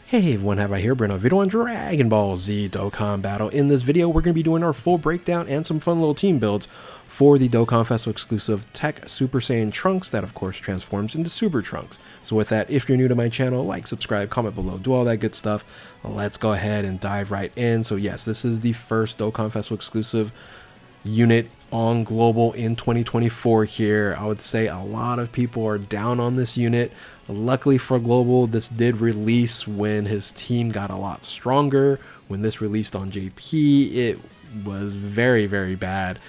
Hey everyone, have I here bring a video on Dragon Ball Z Dokkan Battle. In this video, we're going to be doing our full breakdown and some fun little team builds for the Dokkan Festival exclusive TEQ Super Saiyan Trunks that of course transforms into Super Trunks. So with that, if you're new to my channel, like, subscribe, comment below, do all that good stuff. Let's go ahead and dive right in. So yes, this is the first Dokkan Festival exclusive unit on global in 2024 here. I would say a lot of people are down on this unit. Luckily for global, this did release when his team got a lot stronger. When this released on JP, it was very bad.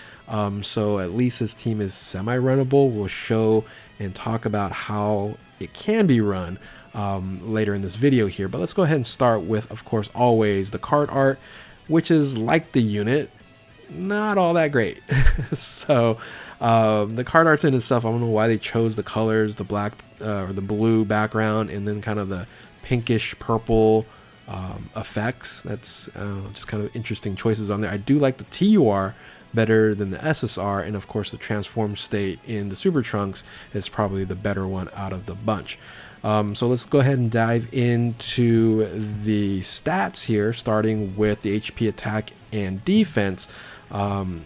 So at least his team is semi-runnable. We'll show and talk about how it can be run later in this video here. But let's go ahead and start with, of course, always the card art, which is like the unit, not all that great. So the card art's in itself, I don't know why they chose the colors, the black or the blue background and then kind of the pinkish purple effects. That's just kind of interesting choices on there. I do like the TUR better than the SSR, and of course the transform state in the Super Trunks is probably the better one out of the bunch. So let's go ahead and dive into the stats here, starting with the HP, attack, and defense,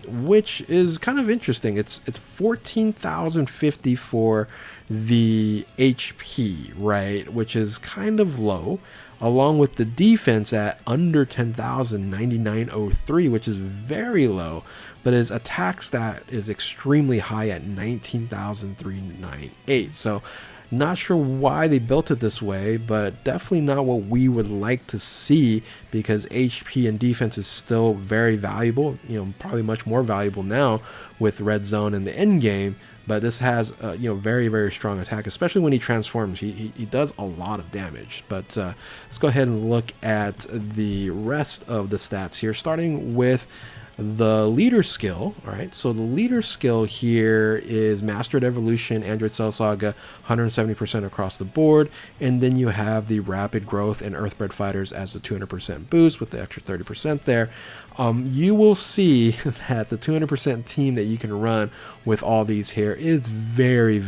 which is kind of interesting. It's 14,050 for the HP, right, which is kind of low, along with the defense at under 10,000, 9903, which is very low, but his attack stat is extremely high at 19,398. So not sure why they built it this way, but definitely not what we would like to see, because HP and defense is still very valuable, probably much more valuable now with Red Zone and the end game. But this has very strong attack, especially when he transforms. He does a lot of damage. But let's go ahead and look at the rest of the stats here, starting with the leader skill. All right, so the leader skill here is Mastered Evolution, Android Cell Saga, 170% across the board, and then you have the Rapid Growth and Earthbred Fighters as a 200% boost with the extra 30% there. You will see that the 200% team that you can run with all these here is very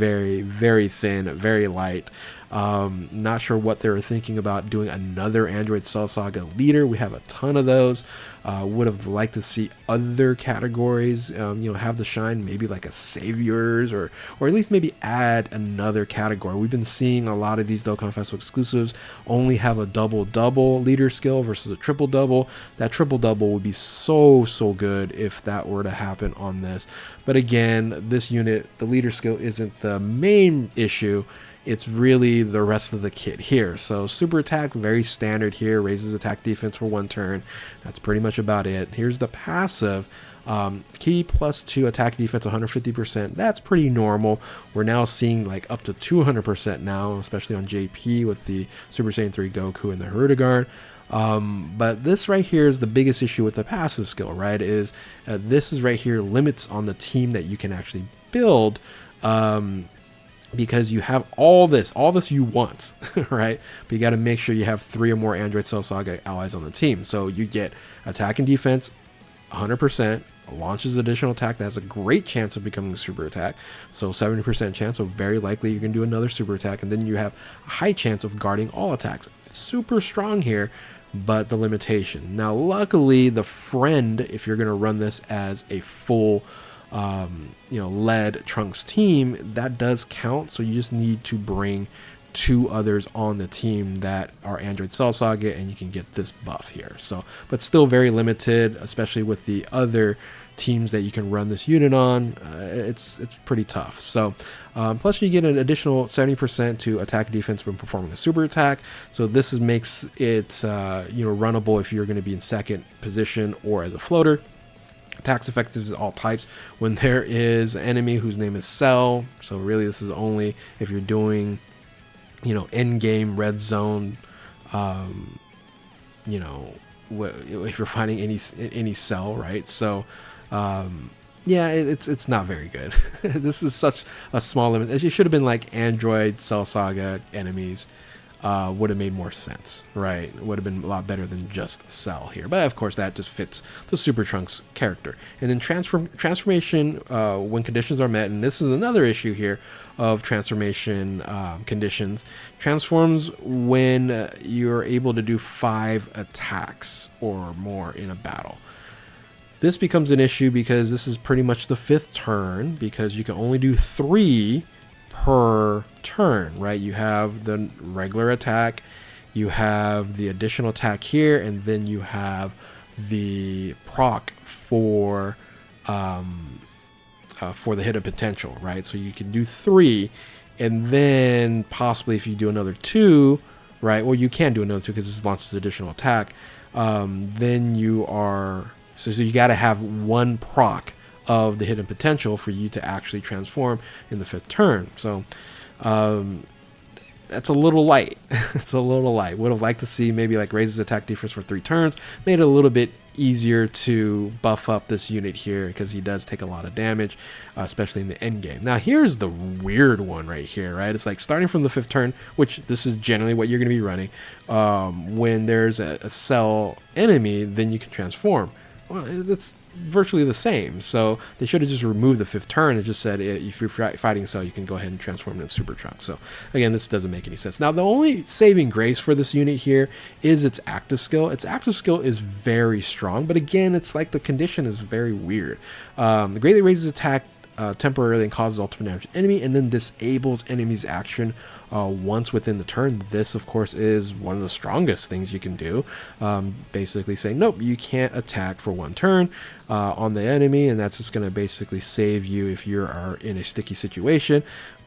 thin, very light. Not sure what they were thinking about doing another Android Cell Saga leader. We have a ton of those. Would have liked to see other categories, have the shine, maybe like a Saviors, or at least maybe add another category. We've been seeing a lot of these Dokkan Festival exclusives only have a double leader skill versus a triple-double. That triple-double would be so good if that were to happen on this. But again, this unit, the leader skill isn't the main issue. It's really the rest of the kit here. So super attack, very standard here, raises attack defense for 1 turn. That's pretty much about it. Here's the passive. Key +2 attack defense, 150%. That's pretty normal. We're now seeing like up to 200% now, especially on JP with the Super Saiyan 3 Goku and the Hirudegarn. But this right here is the biggest issue with the passive skill, right? Is this is right here limits on the team that you can actually build, because you have all this you want, right? But you got to make sure you have 3 or more Android Cell Saga allies on the team. So you get attack and defense 100%, launches additional attack that has a great chance of becoming a super attack, so 70% chance, so very likely you're going to do another super attack, and then you have a high chance of guarding all attacks. It's super strong here, but the limitation. Now luckily the friend, if you're going to run this as a full led Trunks team, that does count. So you just need to bring 2 others on the team that are Android Cell Saga, and you can get this buff here. So, but still very limited, especially with the other teams that you can run this unit on. It's pretty tough. So plus you get an additional 70% to attack defense when performing a super attack. So this makes it runnable if you're going to be in second position or as a floater. Attacks effective is all types when there is an enemy whose name is Cell. So really this is only if you're doing end game red zone, if you're fighting any cell, right? So yeah, it's not very good. This is such a small limit. It should have been like Android Cell Saga enemies, would have made more sense, right? Would have been a lot better than just Cell here. But of course, that just fits the Super Trunks character. And then transformation when conditions are met, and this is another issue here of transformation conditions. Transforms when you're able to do 5 attacks or more in a battle. This becomes an issue because this is pretty much the 5th turn, because you can only do 3 per turn, right? You have the regular attack, you have the additional attack here, and then you have the proc for the hidden potential, right? So you can do 3, and then possibly if you do another 2, right? Well, you can do another 2 because this launches additional attack. Then you are so you got to have 1 proc of the hidden potential for you to actually transform in the 5th turn. So that's a little light. It's a little light. Would have liked to see maybe like raises attack defense for 3 turns, made it a little bit easier to buff up this unit here, because he does take a lot of damage, especially in the end game. Now here's the weird one right here, right? It's like starting from the 5th turn, which this is generally what you're going to be running. When there's a cell enemy, then you can transform. Well, that's virtually the same. So they should have just removed the 5th turn and just said if you're fighting Cell, you can go ahead and transform into Super Trunks. So again, this doesn't make any sense. Now the only saving grace for this unit here is its active skill. Its active skill is very strong, but again, it's like the condition is very weird. The greatly raises attack temporarily and causes ultimate damage to enemy, and then disables enemy's action once within the turn. This of course is one of the strongest things you can do, basically saying nope, you can't attack for 1 turn on the enemy, and that's just going to basically save you if you are in a sticky situation.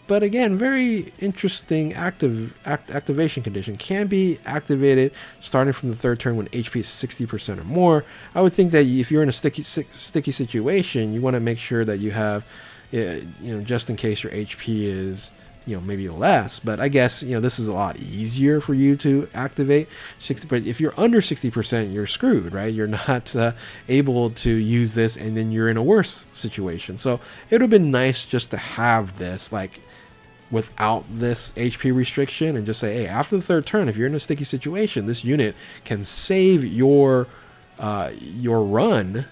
But again, very interesting activation condition. Can be activated starting from the 3rd turn when HP is 60% or more. I would think that if you're in a sticky situation, you want to make sure that you have, just in case your HP is, maybe less. But I guess, this is a lot easier for you to activate 60. But if you're under 60%, you're screwed, right? You're not able to use this, and then you're in a worse situation. So it would have been nice just to have this, like, without this HP restriction, and just say, hey, after the 3rd turn, if you're in a sticky situation, this unit can save your run,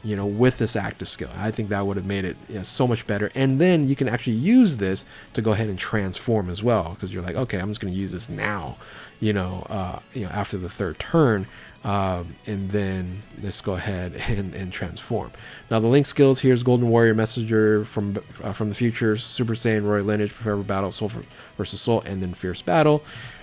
with this active skill. I think that would have made it so much better. And then you can actually use this to go ahead and transform as well, because you're like, okay, I'm just going to use this now, after the 3rd turn. And then let's go ahead and transform. Now the link skills, here's Golden Warrior, Messenger from the future, Super Saiyan, Royal Lineage, Forever Battle, Soul versus Soul, and then Fierce Battle.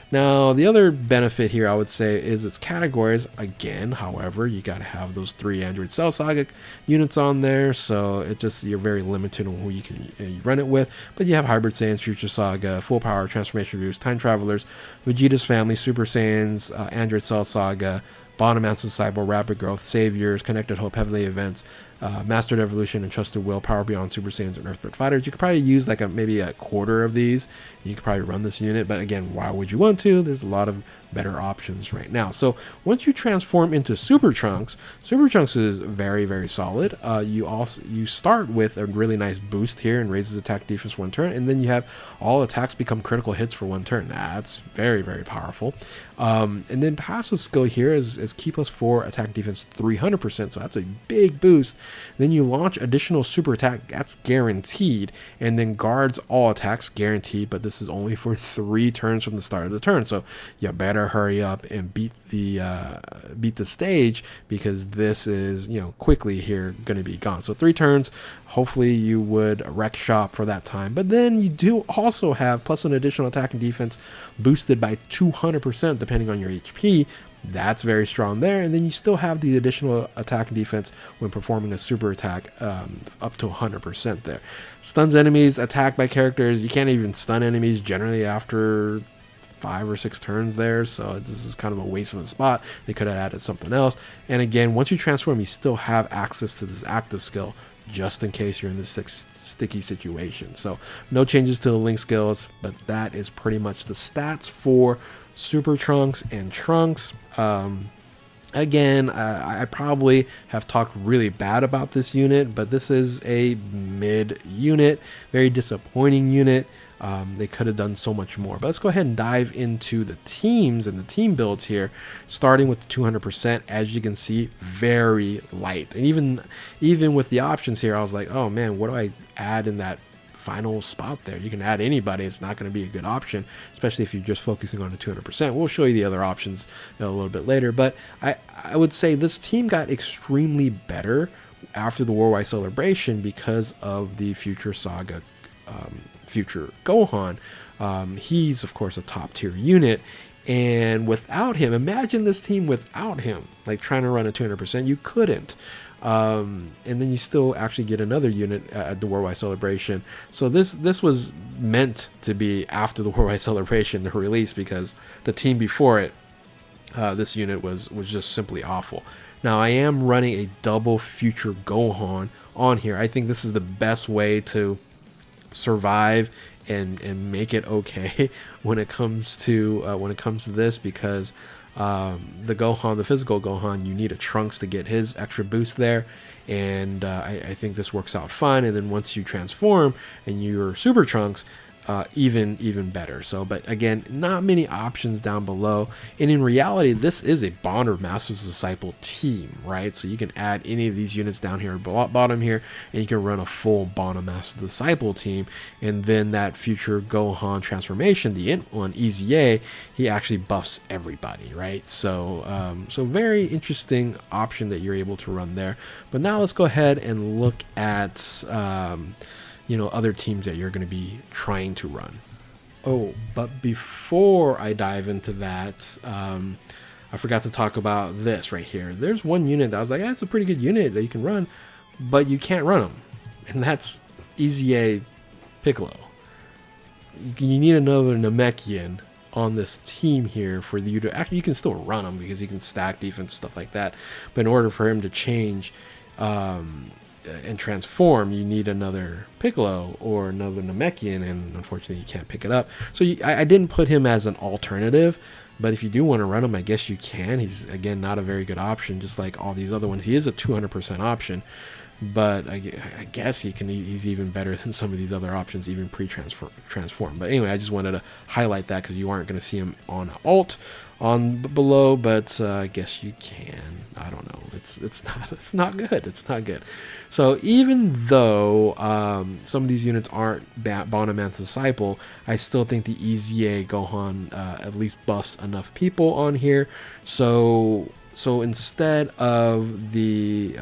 Now the other benefit here I would say is its categories. Again, however, you got to have those 3 Android Cell Saga units on there, so it's just, you're very limited on who you can run it with. But you have Hybrid Saiyans, Future Saga, Full Power, Transformation Reviews, Time Travelers, Vegeta's Family, Super Saiyans, Android Cell Saga, Bottom Master Cyborg, Rapid Growth, Saviors, Connected Hope, Heavenly Events, Mastered Evolution, and Trusted Will, Power Beyond, Super Saiyans, and Earthbird Fighters. You could probably use like maybe a quarter of these. You could probably run this unit, but again, why would you want to? There's a lot of better options right now. So once you transform into Super Trunks is very, very solid. You start with a really nice boost here and raises attack defense 1 turn, and then you have all attacks become critical hits for 1 turn. That's very, very powerful. And then passive skill here is Ki +4 attack defense 300%, so that's a big boost. Then you launch additional super attack, that's guaranteed, and then guards all attacks, guaranteed, but this is only for 3 turns from the start of the turn, so you better hurry up and beat the stage, because this is quickly here going to be gone. So 3 turns, hopefully you would wreck shop for that time. But then you do also have plus an additional attack and defense boosted by 200% depending on your HP. That's very strong there. And then you still have the additional attack and defense when performing a super attack, up to 100% there. Stuns enemies attacked by characters. You can't even stun enemies generally after 5 or 6 turns there, so this is kind of a waste of a spot. They could have added something else. And again, once you transform, you still have access to this active skill just in case you're in this sticky situation. So no changes to the link skills, but that is pretty much the stats for Super Trunks and Trunks. Again, I probably have talked really bad about this unit, but this is a mid unit, very disappointing unit. They could have done so much more. But let's go ahead and dive into the teams and the team builds here, starting with the 200%. As you can see, very light. And even with the options here, I was like, oh man, what do I add in that final spot there? You can add anybody. It's not going to be a good option, especially if you're just focusing on the 200%. We'll show you the other options a little bit later. But I would say this team got extremely better after the Worldwide Celebration because of the Future Saga, Future Gohan. He's of course a top tier unit, and without him, imagine this team without him, like trying to run a 200%, you couldn't. And then you still actually get another unit at the Worldwide Celebration. So this was meant to be after the Worldwide Celebration to release, because the team before it, this unit was just simply awful. Now I am running a double Future Gohan on here. I think this is the best way to survive and make it okay when it comes to this, because the Gohan, the physical Gohan, you need a Trunks to get his extra boost there, and I think this works out fine. And then once you transform and you're Super Trunks, even better. So, but again, not many options down below. And in reality, this is a Bond or Master's Disciple team, right? So you can add any of these units down here at bottom here, and you can run a full Bond or Master's Disciple team. And then that Future Gohan transformation, the Int one, EZA, he actually buffs everybody, right? So, so very interesting option that you're able to run there. But now let's go ahead and look at other teams that you're going to be trying to run. Oh, but before I dive into that, I forgot to talk about this right here. There's one unit that I was like, that's a pretty good unit that you can run, but you can't run them, and that's EZA Piccolo. You need another Namekian on this team here for you to actually, you can still run him because he can stack defense, stuff like that, but in order for him to change and transform, you need another Piccolo or another Namekian, and unfortunately you can't pick it up. So I didn't put him as an alternative, but if you do want to run him, I guess you can. He's again not a very good option, just like all these other ones. He is a 200% option, but I guess he's even better than some of these other options, even pre-transform. But anyway, I just wanted to highlight that because you aren't going to see him on alt on below, but I guess you can. I don't know. It's not good. It's not good. So even though some of these units aren't Bonaman's Disciple, I still think the EZA Gohan at least buffs enough people on here. So instead of the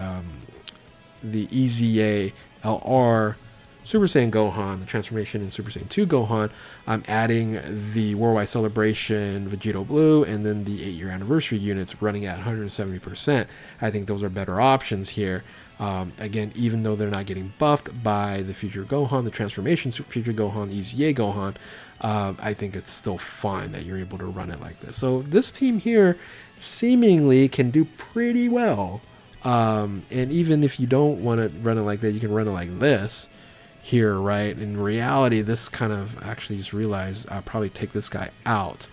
EZA LR Super Saiyan Gohan, the transformation in Super Saiyan 2 Gohan, I'm adding the Worldwide Celebration Vegito Blue and then the 8-year anniversary units running at 170%. I think those are better options here. Again, even though they're not getting buffed by the Future Gohan, the transformation Future Gohan, EZA Gohan, I think it's still fine that you're able to run it like this. So this team here seemingly can do pretty well. And even if you don't want to run it like that, you can run it like this here, right? In reality, this kind of actually just realized I'll probably take this guy out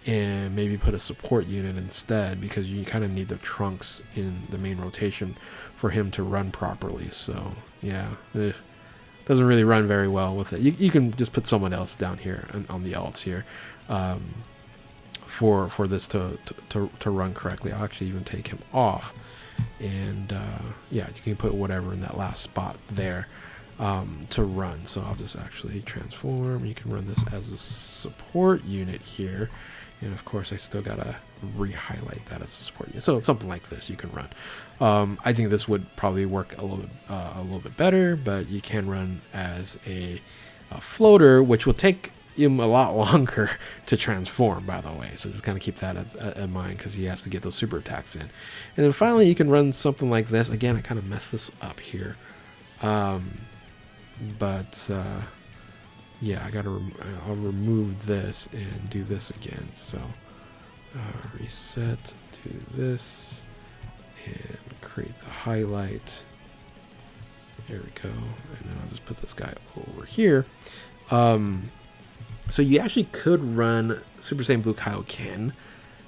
and maybe put a support unit instead, because you kind of need the Trunks in the main rotation for him to run properly. So yeah, doesn't really run very well with it. You can just put someone else down here on the alts here for this to run correctly. I'll actually even take him off, and yeah, you can put whatever in that last spot there to run. So I'll just actually transform. You can run this as a support unit here, and of course I still gotta re-highlight that as a support unit. So something like this you can run. I think this would probably work a little bit better, but you can run as a floater, which will take him a lot longer to transform, by the way. So just kind of keep that in mind, because he has to get those super attacks in. And then finally you can run something like this. Again, I kind of messed this up here. But yeah, I'll remove this and do this again. So reset, do this, and create the highlight. There we go. And then I'll just put this guy over here. So you actually could run Super Saiyan Blue Kaioken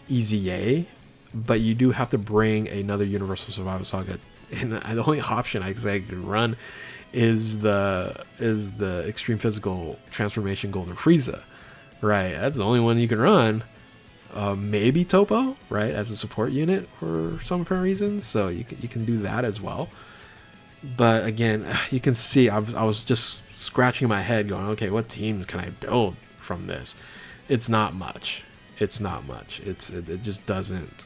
EZA, but you do have to bring another Universal Survival Saga. And the only option I could run is the Extreme Physical Transformation Golden Frieza, right? That's the only one you can run. Maybe Topo, right, as a support unit for some apparent reasons. So you can do that as well. But again, you can see I was just scratching my head, going, okay, what teams can I build from this? It's not much. It's not much. It just doesn't.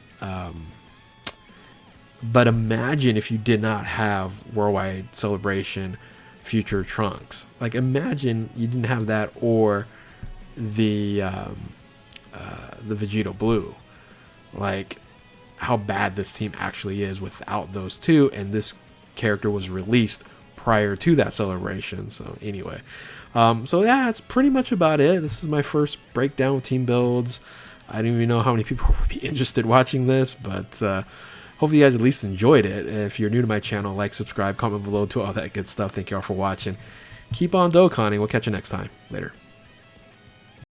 But imagine if you did not have Worldwide Celebration Future Trunks. Like, imagine you didn't have that, or the Vegito Blue. Like, how bad this team actually is without those two, and this character was released prior to that celebration. So anyway, so yeah, that's pretty much about it. This is my first breakdown of team builds. I don't even know how many people would be interested watching this, but hopefully you guys at least enjoyed it. If you're new to my channel, like, subscribe, comment below, do all that good stuff. Thank you all for watching. Keep on Dokkaning. We'll catch you next time. Later.